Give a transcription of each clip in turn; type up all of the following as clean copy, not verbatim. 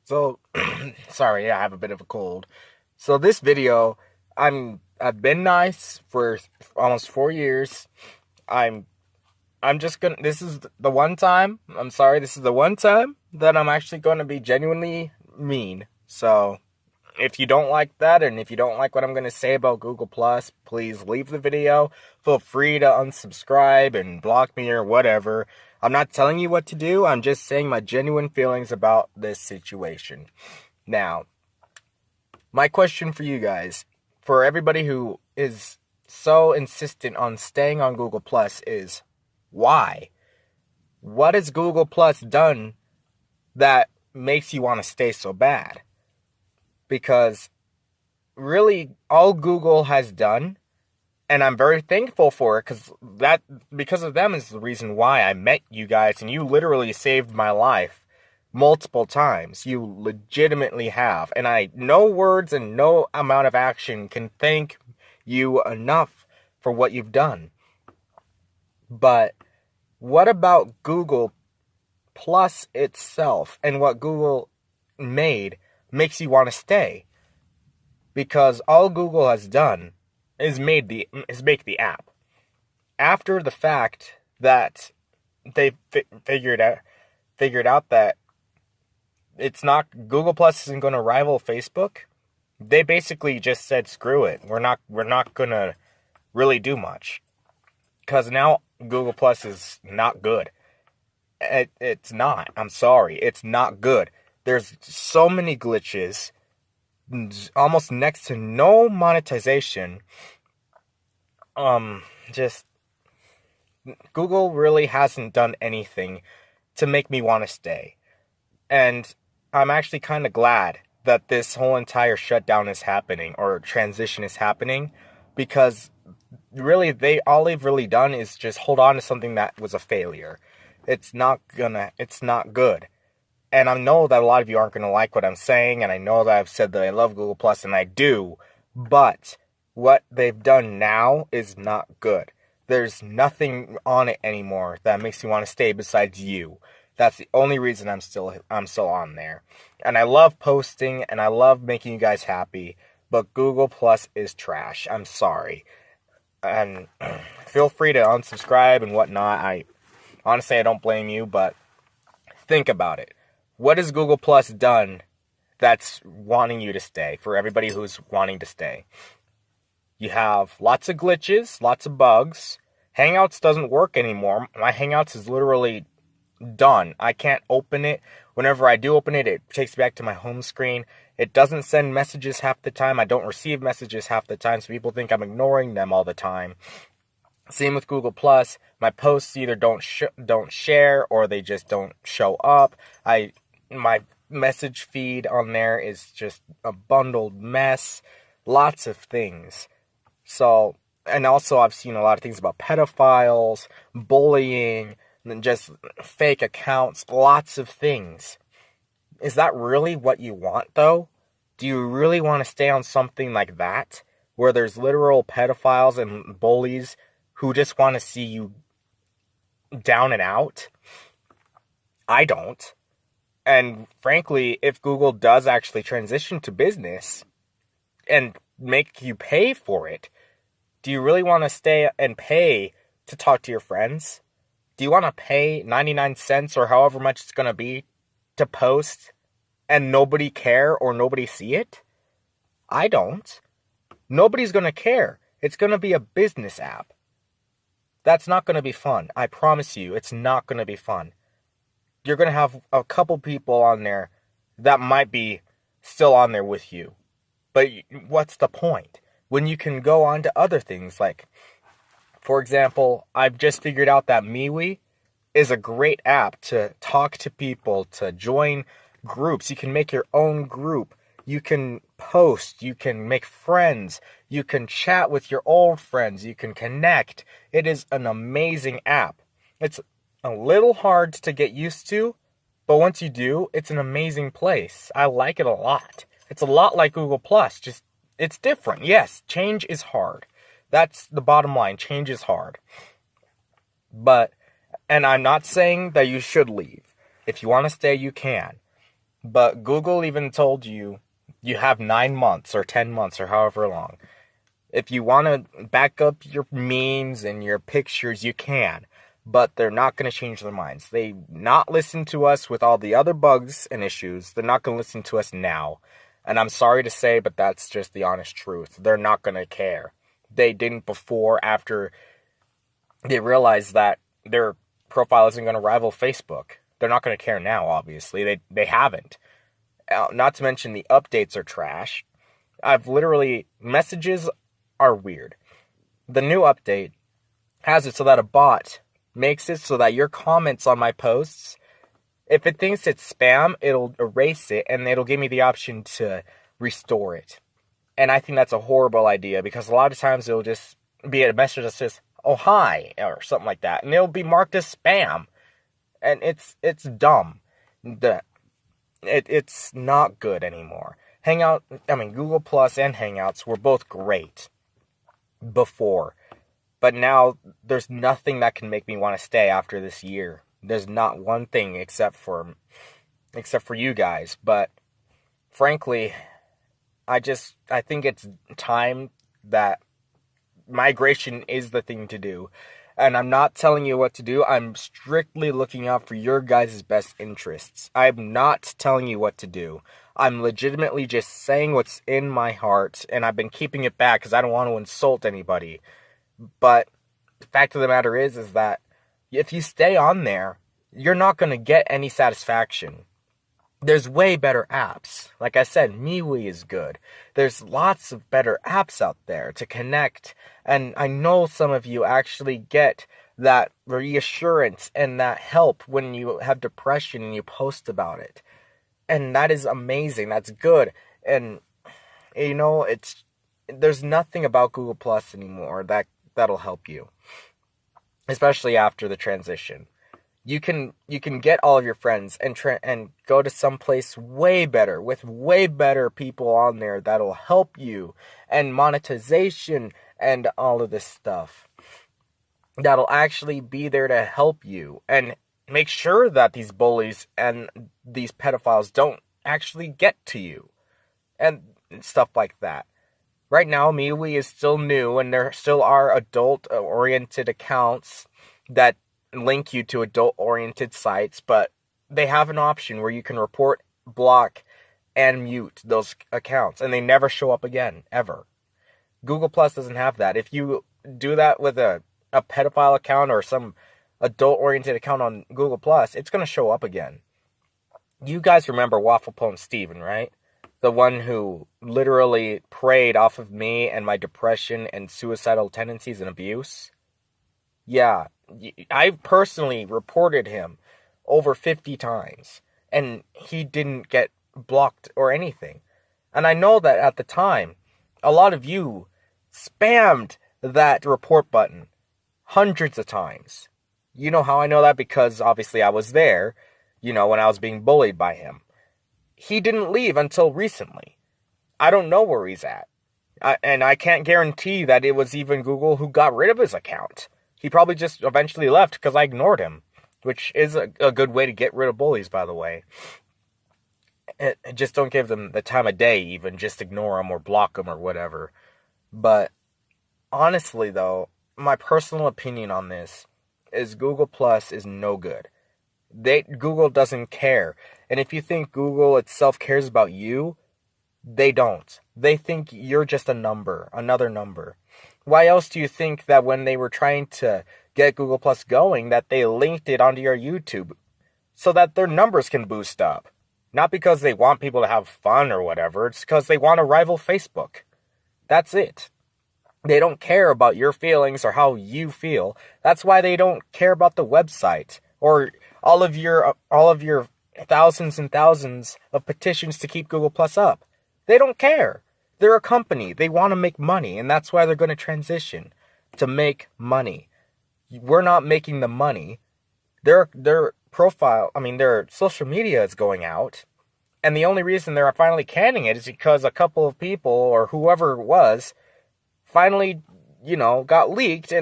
So, sorry, I have a bit of a cold. So this video, I've been nice for almost 4 years. I'm I'm just gonna. This is the one time. I'm sorry. This is the one time that I'm actually going to be genuinely mean. So, if you don't like that, and if you don't like what I'm going to say about Google Plus, please leave the video. Feel free to unsubscribe and block me or whatever. I'm not telling you what to do. I'm just saying my genuine feelings about this situation. Now, my question for you guys, for everybody who is so insistent on staying on Google Plus, is why? What has Google Plus done that makes you want to stay so bad? Because really, all Google has done, and I'm very thankful for it, because of them is the reason why I met you guys, and you literally saved my life multiple times. You legitimately have. And no words and no amount of action can thank you enough for what you've done. But what about Google Plus itself and what Google made makes you want to stay? Because all Google has done is make the app. After the fact that they figured out that it's not, Google Plus isn't going to rival Facebook, they basically just said screw it. We're not going to really do much. Cuz now Google Plus is not good. It's not. I'm sorry. It's not good. There's so many glitches, almost next to no monetization. Just Google really hasn't done anything to make me want to stay. And I'm actually kind of glad that this whole entire shutdown is happening, or transition is happening, because really all they've really done is just hold on to something that was a failure. It's not good. And I know that a lot of you aren't going to like what I'm saying, and I know that I've said that I love Google Plus, and I do, but what they've done now is not good. There's nothing on it anymore that makes me want to stay besides you. That's the only reason I'm still on there. And I love posting, and I love making you guys happy, but Google Plus is trash. I'm sorry. And feel free to unsubscribe and whatnot. Honestly, I don't blame you, but think about it. What has Google Plus done that's wanting you to stay, for everybody who's wanting to stay? You have lots of glitches, lots of bugs. Hangouts doesn't work anymore. My Hangouts is literally done. I can't open it. Whenever I do open it, it takes me back to my home screen. It doesn't send messages half the time. I don't receive messages half the time, so people think I'm ignoring them all the time. Same with Google Plus. My posts either don't share, or they just don't show up. My message feed on there is just a bundled mess. Lots of things. So, and also I've seen a lot of things about pedophiles, bullying, and just fake accounts, lots of things. Is that really what you want, though? Do you really want to stay on something like that, where there's literal pedophiles and bullies who just want to see you down and out? I don't. And frankly, if Google does actually transition to business and make you pay for it, do you really want to stay and pay to talk to your friends? Do you want to pay 99 cents or however much it's going to be to post and nobody care or nobody see it? I don't. Nobody's going to care. It's going to be a business app. That's not going to be fun. I promise you, it's not going to be fun. You're going to have a couple people on there that might be still on there with you. But what's the point? When you can go on to other things, like, for example, I've just figured out that MeWe is a great app to talk to people, to join groups. You can make your own group. You can post. You can make friends. You can chat with your old friends. You can connect. It is an amazing app. It's a little hard to get used to, but once you do, it's an amazing place. I like it a lot. It's a lot like Google Plus, just it's different. Yes, change is hard. That's the bottom line. Change is hard. And I'm not saying that you should leave. If you want to stay, you can. But Google even told you you have 9 months or 10 months or however long. If you want to back up your memes and your pictures, you can. But they're not going to change their minds. They not listen to us with all the other bugs and issues. They're not going to listen to us now. And I'm sorry to say, but that's just the honest truth. They're not going to care. They didn't before, after they realized that their profile isn't going to rival Facebook. They're not going to care now, obviously. They haven't. Not to mention the updates are trash. Messages are weird. The new update has it so that a bot makes it so that your comments on my posts, if it thinks it's spam, it'll erase it and it'll give me the option to restore it. And I think that's a horrible idea because a lot of times it'll just be a message that says, "Oh, hi," or something like that. And it'll be marked as spam. And it's dumb. It's not good anymore. Google Plus and Hangouts were both great before. But now there's nothing that can make me want to stay after this year. There's not one thing except for you guys. But frankly, I think it's time that migration is the thing to do. And I'm not telling you what to do. I'm strictly looking out for your guys' best interests. I'm not telling you what to do. I'm legitimately just saying what's in my heart. And I've been keeping it back because I don't want to insult anybody. But the fact of the matter is that if you stay on there, you're not going to get any satisfaction. There's way better apps. Like I said, MeWe is good. There's lots of better apps out there to connect. And I know some of you actually get that reassurance and that help when you have depression and you post about it. And that is amazing. That's good. And, there's nothing about Google Plus anymore that'll help you. Especially after the transition. You can get all of your friends and go to some place way better with way better people on there that'll help you, and monetization and all of this stuff that'll actually be there to help you and make sure that these bullies and these pedophiles don't actually get to you and stuff like that. Right now, MeWe is still new and there still are adult-oriented accounts that link you to adult-oriented sites, but they have an option where you can report, block, and mute those accounts, and they never show up again, ever. Google Plus doesn't have that. If you do that with a pedophile account or some adult-oriented account on Google Plus, it's going to show up again. You guys remember Waffle Pone Steven, right? The one who literally preyed off of me and my depression and suicidal tendencies and abuse? Yeah. I personally reported him over 50 times, and he didn't get blocked or anything. And I know that at the time, a lot of you spammed that report button hundreds of times. You know how I know that? Because obviously I was there, when I was being bullied by him. He didn't leave until recently. I don't know where he's at. And I can't guarantee that it was even Google who got rid of his account. He probably just eventually left because I ignored him, which is a good way to get rid of bullies, by the way. Just don't give them the time of day, even. Just ignore them or block them or whatever. But honestly, though, my personal opinion on this is Google Plus is no good. Google doesn't care. And if you think Google itself cares about you, they don't. They think you're just a number, another number. Why else do you think that when they were trying to get Google Plus going, that they linked it onto your YouTube so that their numbers can boost up? Not because they want people to have fun or whatever. It's because they want to rival Facebook. That's it. They don't care about your feelings or how you feel. That's why they don't care about the website or all of your thousands and thousands of petitions to keep Google Plus up. They don't care. They're a company. They want to make money, and that's why they're going to transition to make money. We're not making the money. Their social media is going out, and the only reason they're finally canning it is because a couple of people or whoever it was finally, got leaked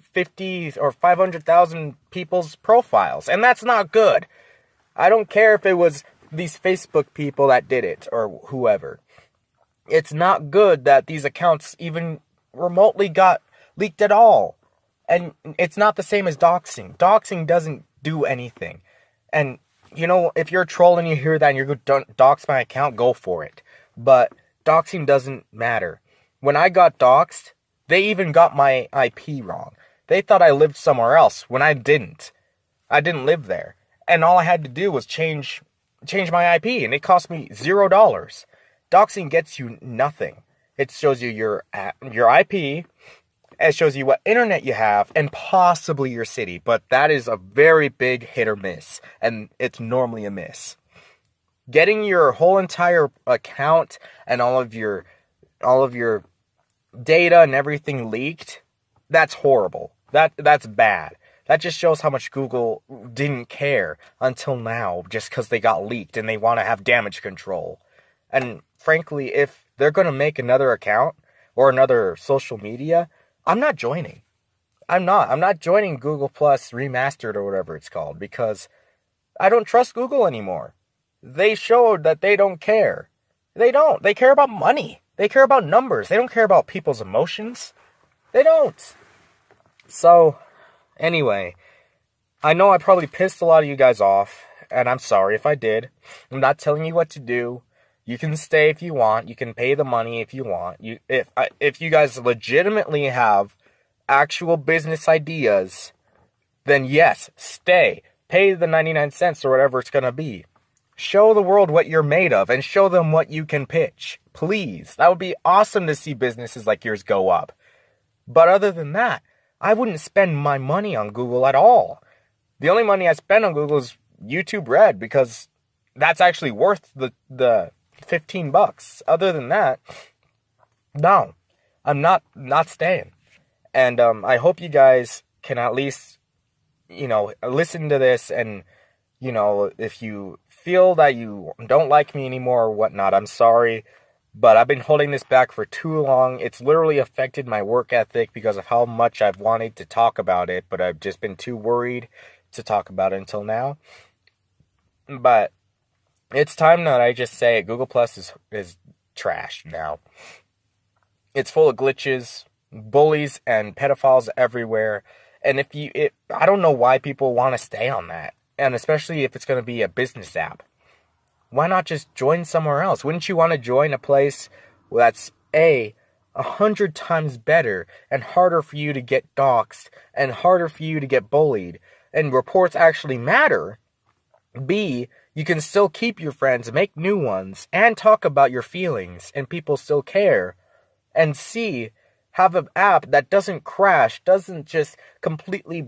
50 or 500,000 people's profiles, and that's not good. I don't care if it was these Facebook people that did it, or whoever. It's not good that these accounts even remotely got leaked at all. And it's not the same as doxing. Doxing doesn't do anything. And, you know, if you're a troll and you hear that and you're going to dox my account, go for it. But doxing doesn't matter. When I got doxed, they even got my IP wrong. They thought I lived somewhere else when I didn't. I didn't live there. And all I had to do was change my IP, and it cost me $0. Doxing gets you nothing. It shows you your IP, it shows you what internet you have, and possibly your city. But that is a very big hit or miss, and it's normally a miss. Getting your whole entire account and all of your data and everything leaked, that's horrible. That's bad. That just shows how much Google didn't care until now, just because they got leaked and they want to have damage control. And frankly, if they're going to make another account or another social media, I'm not joining. I'm not joining Google Plus Remastered or whatever it's called, because I don't trust Google anymore. They showed that they don't care. They don't. They care about money. They care about numbers. They don't care about people's emotions. They don't. So, anyway, I know I probably pissed a lot of you guys off, and I'm sorry if I did. I'm not telling you what to do. You can stay if you want. You can pay the money if you want. If you guys legitimately have actual business ideas, then yes, stay. Pay the 99 cents or whatever it's going to be. Show the world what you're made of and show them what you can pitch. Please. That would be awesome to see businesses like yours go up. But other than that, I wouldn't spend my money on Google at all. The only money I spend on Google is YouTube Red, because that's actually worth the $15. Other than that, no, I'm not staying. And I hope you guys can at least, listen to this, and, if you feel that you don't like me anymore or whatnot, I'm sorry. But I've been holding this back for too long. It's literally affected my work ethic because of how much I've wanted to talk about it, but I've just been too worried to talk about it until now. But it's time that I just say it. Google Plus is trash now. It's full of glitches, bullies, and pedophiles everywhere. And I don't know why people want to stay on that. And especially if it's going to be a business app. Why not just join somewhere else? Wouldn't you want to join a place that's 100 times better and harder for you to get doxxed and harder for you to get bullied, and reports actually matter? B, you can still keep your friends, make new ones, and talk about your feelings, and people still care. And C, have an app that doesn't crash, doesn't just completely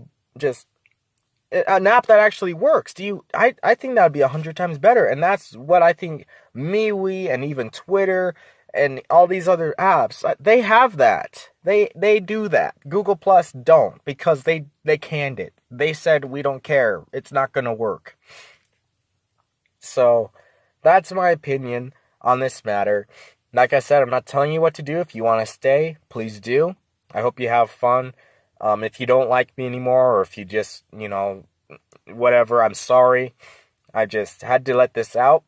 an app that actually works. I think that would be 100 times better. And that's what I think MeWe and even Twitter and all these other apps, they have that. They do that. Google Plus don't, because they canned it. They said, we don't care. It's not going to work. So that's my opinion on this matter. Like I said, I'm not telling you what to do. If you want to stay, please do. I hope you have fun. If you don't like me anymore, or if you just, whatever, I'm sorry. I just had to let this out.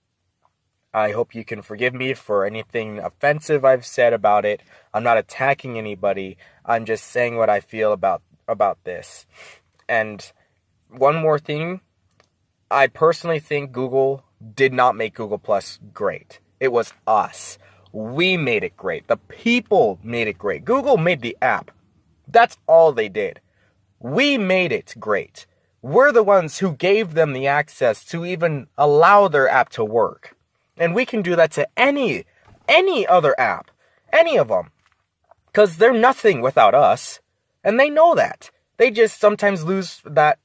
I hope you can forgive me for anything offensive I've said about it. I'm not attacking anybody. I'm just saying what I feel about this. And one more thing. I personally think Google did not make Google Plus great. It was us. We made it great. The people made it great. Google made the app. That's all they did. We made it great. We're the ones who gave them the access to even allow their app to work. And we can do that to any other app. Any of them. Because they're nothing without us. And they know that. They just sometimes lose that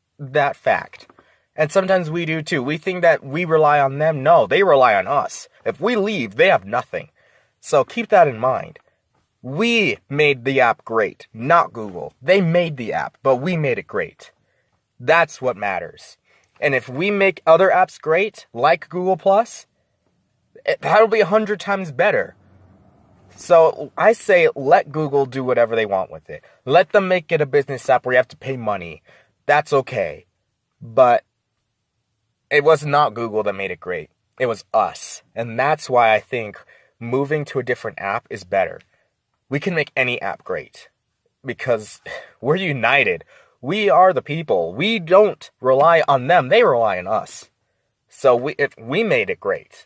fact. And sometimes we do too. We think that we rely on them. No, they rely on us. If we leave, they have nothing. So keep that in mind. We made the app great, not Google. They made the app, but we made it great. That's what matters. And if we make other apps great, like Google Plus, that'll be 100 times better. So I say let Google do whatever they want with it. Let them make it a business app where you have to pay money. That's okay. But it was not Google that made it great. It was us. And that's why I think moving to a different app is better. We can make any app great because we're united. We are the people. We don't rely on them. They rely on us. So we made it great,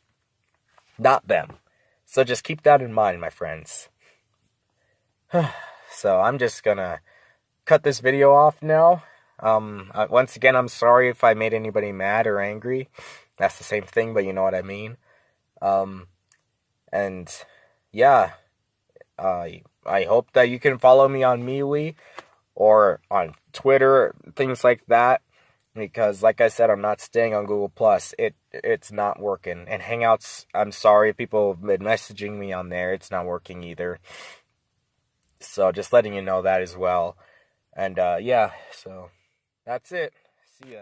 not them. So just keep that in mind, my friends. So I'm just gonna cut this video off now. Once again, I'm sorry if I made anybody mad or angry. That's the same thing, but you know what I mean. And yeah, I hope that you can follow me on MeWe or on Twitter, things like that. Because, like I said, I'm not staying on Google+. It's not working. And Hangouts, I'm sorry if people have been messaging me on there. It's not working either. So, just letting you know that as well. And, yeah, so, that's it. See ya.